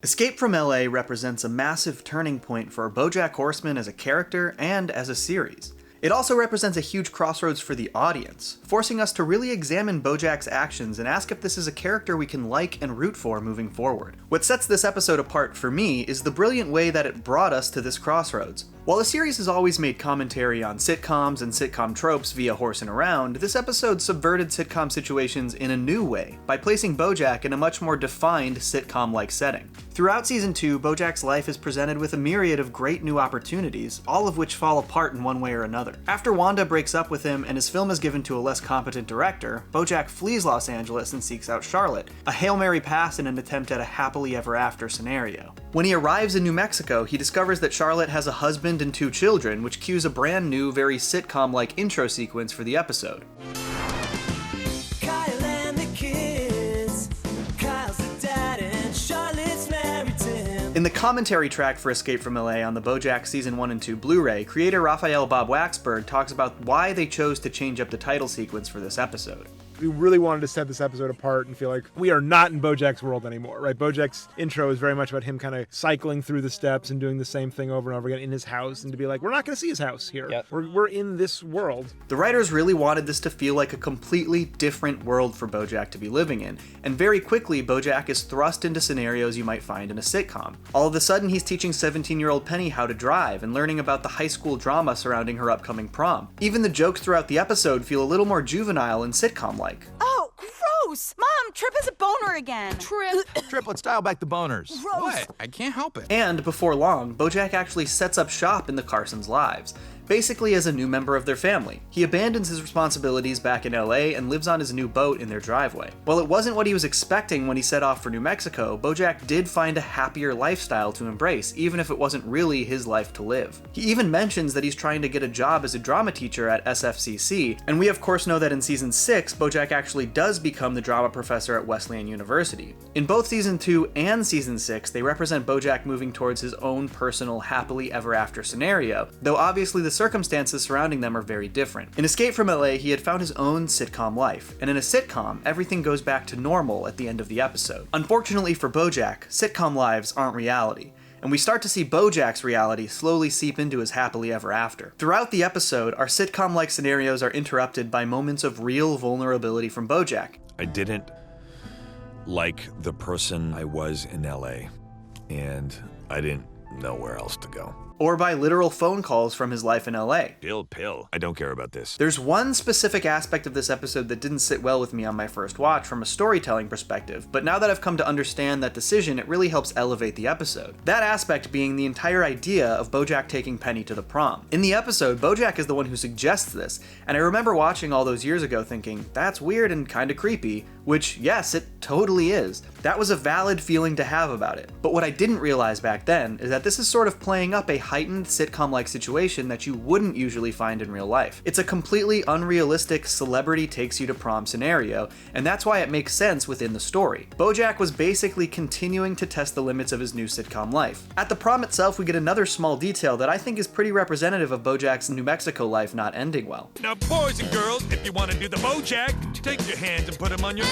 Escape from LA represents a massive turning point for BoJack Horseman as a character and as a series. It also represents a huge crossroads for the audience, forcing us to really examine BoJack's actions and ask if this is a character we can like and root for moving forward. What sets this episode apart for me is the brilliant way that it brought us to this crossroads. While the series has always made commentary on sitcoms and sitcom tropes via horsing around, this episode subverted sitcom situations in a new way, by placing BoJack in a much more defined sitcom-like setting. Throughout Season 2, BoJack's life is presented with a myriad of great new opportunities, all of which fall apart in one way or another. After Wanda breaks up with him and his film is given to a less competent director, BoJack flees Los Angeles and seeks out Charlotte, a Hail Mary pass in an attempt at a happily ever after scenario. When he arrives in New Mexico, he discovers that Charlotte has a husband and 2 children, which cues a brand new, very sitcom-like intro sequence for the episode. In the commentary track for Escape from LA on the BoJack Season 1 and 2 Blu-ray, creator Raphael Bob Waxberg talks about why they chose to change up the title sequence for this episode. We really wanted to set this episode apart and feel like we are not in BoJack's world anymore, right? BoJack's intro is very much about him kind of cycling through the steps and doing the same thing over and over again in his house, and to be like, we're not going to see his house here. Yep. We're in this world. The writers really wanted this to feel like a completely different world for BoJack to be living in, and very quickly BoJack is thrust into scenarios you might find in a sitcom. All of a sudden he's teaching 17-year-old Penny how to drive and learning about the high school drama surrounding her upcoming prom. Even the jokes throughout the episode feel a little more juvenile and sitcom-like. Oh, gross! Mom, Trip has a boner again. Trip, let's dial back the boners. Gross. What? I can't help it. And before long, BoJack actually sets up shop in the Carsons' lives, basically as a new member of their family. He abandons his responsibilities back in LA and lives on his new boat in their driveway. While it wasn't what he was expecting when he set off for New Mexico, BoJack did find a happier lifestyle to embrace, even if it wasn't really his life to live. He even mentions that he's trying to get a job as a drama teacher at SFCC, and we of course know that in Season 6, BoJack actually does become the drama professor at Wesleyan University. In both Season 2 and Season 6, they represent BoJack moving towards his own personal happily ever after scenario, though obviously the circumstances surrounding them are very different. In Escape from LA, he had found his own sitcom life, and in a sitcom, everything goes back to normal at the end of the episode. Unfortunately for BoJack, sitcom lives aren't reality, and we start to see BoJack's reality slowly seep into his happily ever after. Throughout the episode, our sitcom-like scenarios are interrupted by moments of real vulnerability from BoJack. I didn't like the person I was in LA, and I didn't know where else to go. Or by literal phone calls from his life in LA. Pill. I don't care about this. There's one specific aspect of this episode that didn't sit well with me on my first watch from a storytelling perspective, but now that I've come to understand that decision, it really helps elevate the episode. That aspect being the entire idea of BoJack taking Penny to the prom. In the episode, BoJack is the one who suggests this, and I remember watching all those years ago thinking, that's weird and kinda creepy, which, yes, it totally is. That was a valid feeling to have about it. But what I didn't realize back then is that this is sort of playing up a heightened sitcom-like situation that you wouldn't usually find in real life. It's a completely unrealistic celebrity takes you to prom scenario, and that's why it makes sense within the story. BoJack was basically continuing to test the limits of his new sitcom life. At the prom itself, we get another small detail that I think is pretty representative of BoJack's New Mexico life not ending well. Now boys and girls, if you want to do the BoJack, take your hands and put them on your...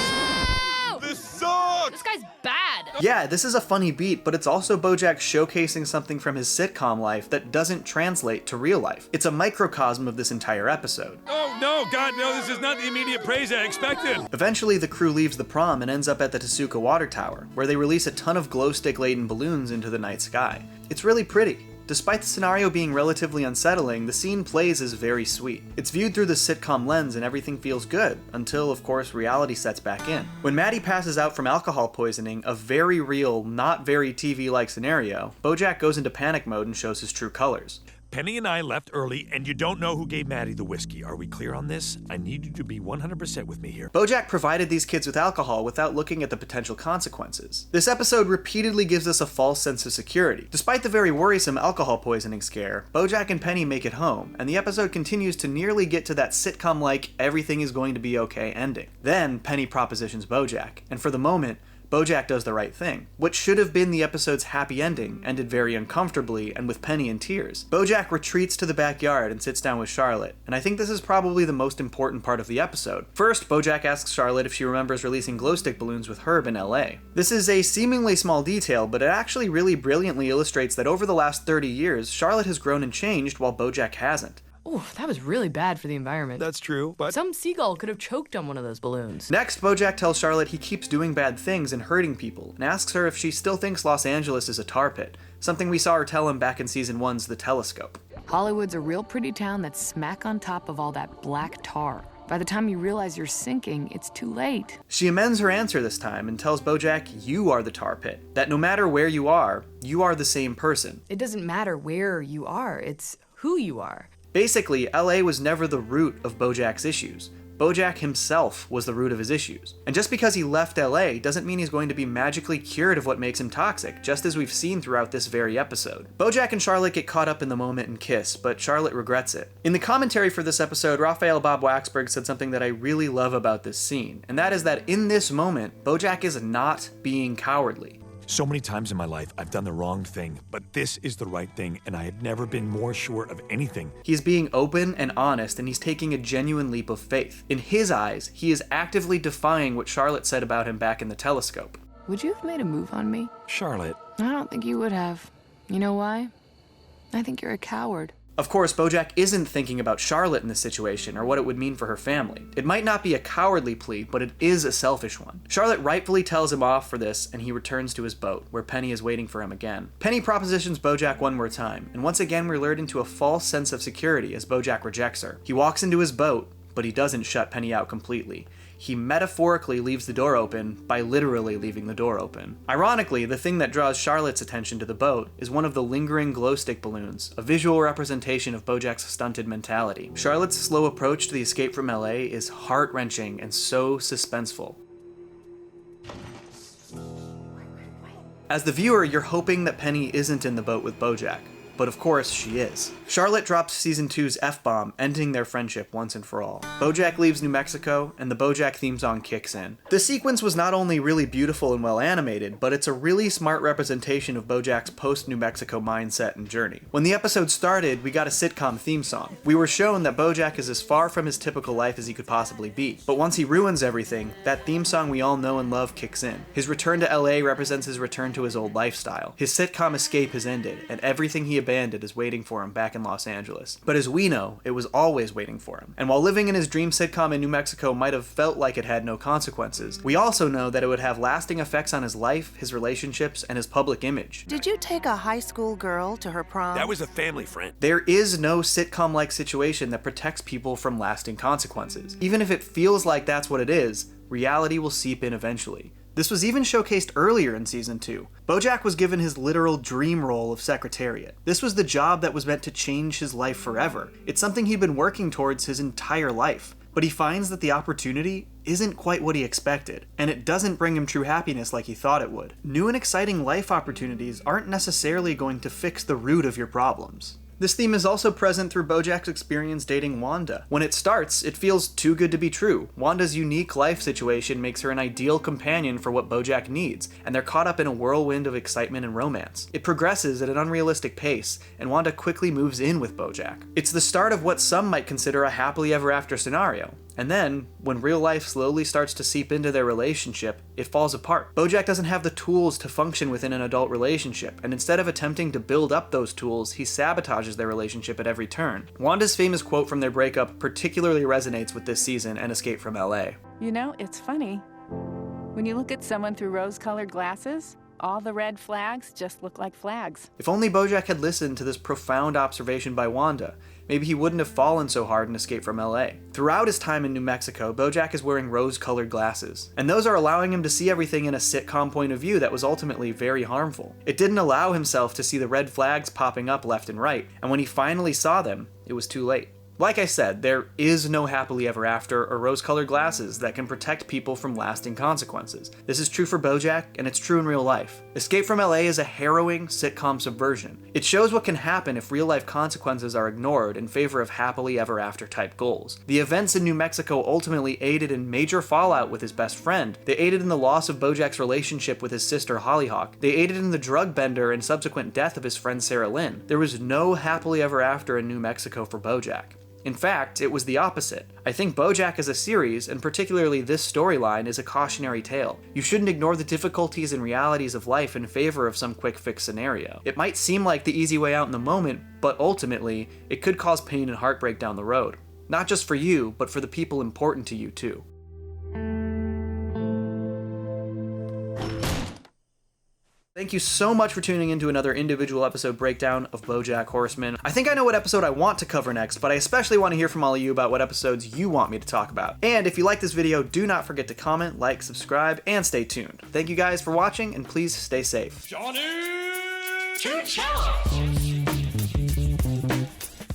This sucks! This guy's bad! Yeah, this is a funny beat, but it's also BoJack showcasing something from his sitcom life that doesn't translate to real life. It's a microcosm of this entire episode. Oh no, God, no, this is not the immediate praise I expected! Eventually, the crew leaves the prom and ends up at the Tasuka Water Tower, where they release a ton of glow-stick-laden balloons into the night sky. It's really pretty. Despite the scenario being relatively unsettling, the scene plays as very sweet. It's viewed through the sitcom lens and everything feels good, until of course reality sets back in. When Maddie passes out from alcohol poisoning, a very real, not very TV-like scenario, BoJack goes into panic mode and shows his true colors. Penny and I left early, and you don't know who gave Maddie the whiskey. Are we clear on this? I need you to be 100% with me here. BoJack provided these kids with alcohol without looking at the potential consequences. This episode repeatedly gives us a false sense of security. Despite the very worrisome alcohol poisoning scare, BoJack and Penny make it home, and the episode continues to nearly get to that sitcom-like everything is going to be okay ending. Then, Penny propositions BoJack, and for the moment, BoJack does the right thing. What should have been the episode's happy ending ended very uncomfortably and with Penny in tears. BoJack retreats to the backyard and sits down with Charlotte, and I think this is probably the most important part of the episode. First, BoJack asks Charlotte if she remembers releasing glow stick balloons with Herb in LA. This is a seemingly small detail, but it actually really brilliantly illustrates that over the last 30 years, Charlotte has grown and changed while BoJack hasn't. Ooh, that was really bad for the environment. That's true, but Some seagull could have choked on one of those balloons. Next, BoJack tells Charlotte he keeps doing bad things and hurting people, and asks her if she still thinks Los Angeles is a tar pit, something we saw her tell him back in season 1's The Telescope. Hollywood's a real pretty town that's smack on top of all that black tar. By the time you realize you're sinking, it's too late. She amends her answer this time and tells BoJack you are the tar pit, that no matter where you are the same person. It doesn't matter where you are, it's who you are. Basically, LA was never the root of BoJack's issues. BoJack himself was the root of his issues. And just because he left LA doesn't mean he's going to be magically cured of what makes him toxic, just as we've seen throughout this very episode. BoJack and Charlotte get caught up in the moment and kiss, but Charlotte regrets it. In the commentary for this episode, Raphael Bob Waxberg said something that I really love about this scene, and that is that in this moment, BoJack is not being cowardly. So many times in my life, I've done the wrong thing, but this is the right thing, and I have never been more sure of anything. He's being open and honest, and he's taking a genuine leap of faith. In his eyes, he is actively defying what Charlotte said about him back in The Telescope. Would you have made a move on me? Charlotte. I don't think you would have. You know why? I think you're a coward. Of course, BoJack isn't thinking about Charlotte in this situation or what it would mean for her family. It might not be a cowardly plea, but it is a selfish one. Charlotte rightfully tells him off for this, and he returns to his boat, where Penny is waiting for him again. Penny propositions BoJack one more time, and once again we're lured into a false sense of security as BoJack rejects her. He walks into his boat, but he doesn't shut Penny out completely. He metaphorically leaves the door open by literally leaving the door open. Ironically, the thing that draws Charlotte's attention to the boat is one of the lingering glow stick balloons, a visual representation of BoJack's stunted mentality. Charlotte's slow approach to the escape from LA is heart-wrenching and so suspenseful. As the viewer, you're hoping that Penny isn't in the boat with BoJack, but of course she is. Charlotte drops season 2's F-bomb, ending their friendship once and for all. BoJack leaves New Mexico, and the BoJack theme song kicks in. The sequence was not only really beautiful and well animated, but it's a really smart representation of BoJack's post-New Mexico mindset and journey. When the episode started, we got a sitcom theme song. We were shown that BoJack is as far from his typical life as he could possibly be. But once he ruins everything, that theme song we all know and love kicks in. His return to LA represents his return to his old lifestyle. His sitcom escape has ended, and everything he abandoned is waiting for him back in Los Angeles. But as we know, it was always waiting for him. And while living in his dream sitcom in New Mexico might have felt like it had no consequences, we also know that it would have lasting effects on his life, his relationships, and his public image. Did you take a high school girl to her prom? That was a family friend. There is no sitcom-like situation that protects people from lasting consequences. Even if it feels like that's what it is, reality will seep in eventually. This was even showcased earlier in season 2. BoJack was given his literal dream role of Secretariat. This was the job that was meant to change his life forever. It's something he'd been working towards his entire life. But he finds that the opportunity isn't quite what he expected, and it doesn't bring him true happiness like he thought it would. New and exciting life opportunities aren't necessarily going to fix the root of your problems. This theme is also present through BoJack's experience dating Wanda. When it starts, it feels too good to be true. Wanda's unique life situation makes her an ideal companion for what BoJack needs, and they're caught up in a whirlwind of excitement and romance. It progresses at an unrealistic pace, and Wanda quickly moves in with BoJack. It's the start of what some might consider a happily ever after scenario. And then, when real life slowly starts to seep into their relationship, it falls apart. BoJack doesn't have the tools to function within an adult relationship, and instead of attempting to build up those tools, he sabotages their relationship at every turn. Wanda's famous quote from their breakup particularly resonates with this season and Escape from LA. You know, it's funny. When you look at someone through rose-colored glasses, all the red flags just look like flags. If only BoJack had listened to this profound observation by Wanda, maybe he wouldn't have fallen so hard in Escape from LA. Throughout his time in New Mexico, BoJack is wearing rose-colored glasses, and those are allowing him to see everything in a sitcom point of view that was ultimately very harmful. It didn't allow himself to see the red flags popping up left and right, and when he finally saw them, it was too late. Like I said, there is no happily ever after or rose-colored glasses that can protect people from lasting consequences. This is true for BoJack, and it's true in real life. Escape from LA is a harrowing sitcom subversion. It shows what can happen if real-life consequences are ignored in favor of happily ever after type goals. The events in New Mexico ultimately aided in major fallout with his best friend. They aided in the loss of BoJack's relationship with his sister Hollyhock. They aided in the drug bender and subsequent death of his friend Sarah Lynn. There was no happily ever after in New Mexico for BoJack. In fact, it was the opposite. I think BoJack as a series, and particularly this storyline, is a cautionary tale. You shouldn't ignore the difficulties and realities of life in favor of some quick fix scenario. It might seem like the easy way out in the moment, but ultimately, it could cause pain and heartbreak down the road. Not just for you, but for the people important to you too. Thank you so much for tuning in to another individual episode breakdown of BoJack Horseman. I think I know what episode I want to cover next, but I especially want to hear from all of you about what episodes you want me to talk about. And if you like this video, do not forget to comment, like, subscribe, and stay tuned. Thank you guys for watching, and please stay safe. Johnny! Two cellos!